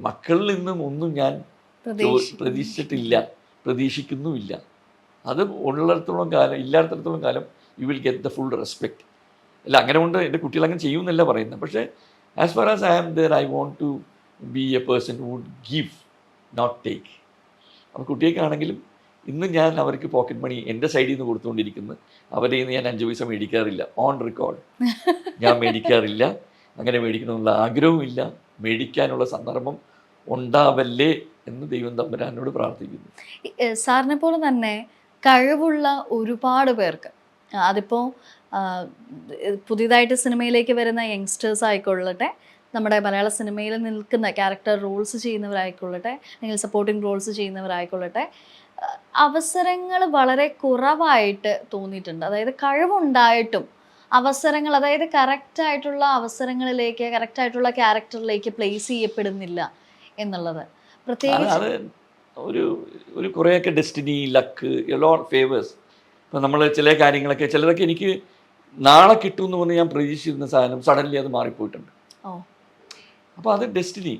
മക്കളിൽ നിന്നും ഒന്നും ഞാൻ പ്രതീക്ഷിച്ചിട്ടില്ല, പ്രതീക്ഷിക്കുന്നുമില്ല. അത് ഉള്ളിടത്തോളം കാലം, ഇല്ലാത്തിടത്തോളം കാലം you will get the full respect. അല്ല, അങ്ങനെ കൊണ്ട് എൻ്റെ കുട്ടികൾ അങ്ങനെ ചെയ്യുമെന്നല്ല പറയുന്നത്. പക്ഷേ as far as I am there, I want to be a person who would give, not take. അപ്പോൾ കുട്ടികൾക്കാണെങ്കിലും ഇന്ന് ഞാൻ അവർക്ക് പോക്കറ്റ് മണി എൻ്റെ സൈഡിൽ നിന്ന് കൊടുത്തുകൊണ്ടിരിക്കുന്നത്. അവരുടെ നിന്ന് ഞാൻ 5 പൈസ മേടിക്കാറില്ല. ഓൺ റെക്കോർഡ് ഞാൻ മേടിക്കാറില്ല. അങ്ങനെ മേടിക്കണമെന്നുള്ള ആഗ്രഹവുമില്ല. മേടിക്കാനുള്ള സന്ദർഭം ഉണ്ടാവല്ലേ എന്ന് ദൈവം തമ്പുരാനോട് പ്രാർത്ഥിക്കുന്നു. സാറിനെ പോലെ തന്നെ കഴിവുള്ള ഒരുപാട് പേർക്ക്, അതിപ്പോൾ പുതിയതായിട്ട് സിനിമയിലേക്ക് വരുന്ന യങ്സ്റ്റേഴ്സ് ആയിക്കൊള്ളട്ടെ, നമ്മുടെ മലയാള സിനിമയിൽ നിൽക്കുന്ന ക്യാരക്ടർ റോൾസ് ചെയ്യുന്നവരായിക്കൊള്ളട്ടെ, അല്ലെങ്കിൽ സപ്പോർട്ടിംഗ് റോൾസ് ചെയ്യുന്നവരായിക്കൊള്ളട്ടെ, അവസരങ്ങൾ വളരെ കുറവായിട്ട് തോന്നിയിട്ടുണ്ട്. അതായത് കഴിവുണ്ടായിട്ടും അവസരങ്ങൾ, അതായത് കറക്റ്റായിട്ടുള്ള അവസരങ്ങളിലേക്ക്, കറക്റ്റായിട്ടുള്ള ക്യാരക്ടറിലേക്ക് പ്ലേസ് ചെയ്യപ്പെടുന്നില്ല എന്നുള്ളത്. പ്രത്യേകിച്ച് അത് ഒരു കുറേയൊക്കെ ഡെസ്റ്റിനി, ലക്ക്, ലോട്ട് ഫേവേഴ്സ്. ഇപ്പം നമ്മൾ ചില കാര്യങ്ങളൊക്കെ, ചിലതൊക്കെ എനിക്ക് നാളെ കിട്ടുമെന്ന് പറഞ്ഞ് ഞാൻ പ്രതീക്ഷിച്ചിരുന്ന സാധനം സഡൻലി അത് മാറിപ്പോയിട്ടുണ്ട്. അപ്പോൾ അത് ഡെസ്റ്റിനി.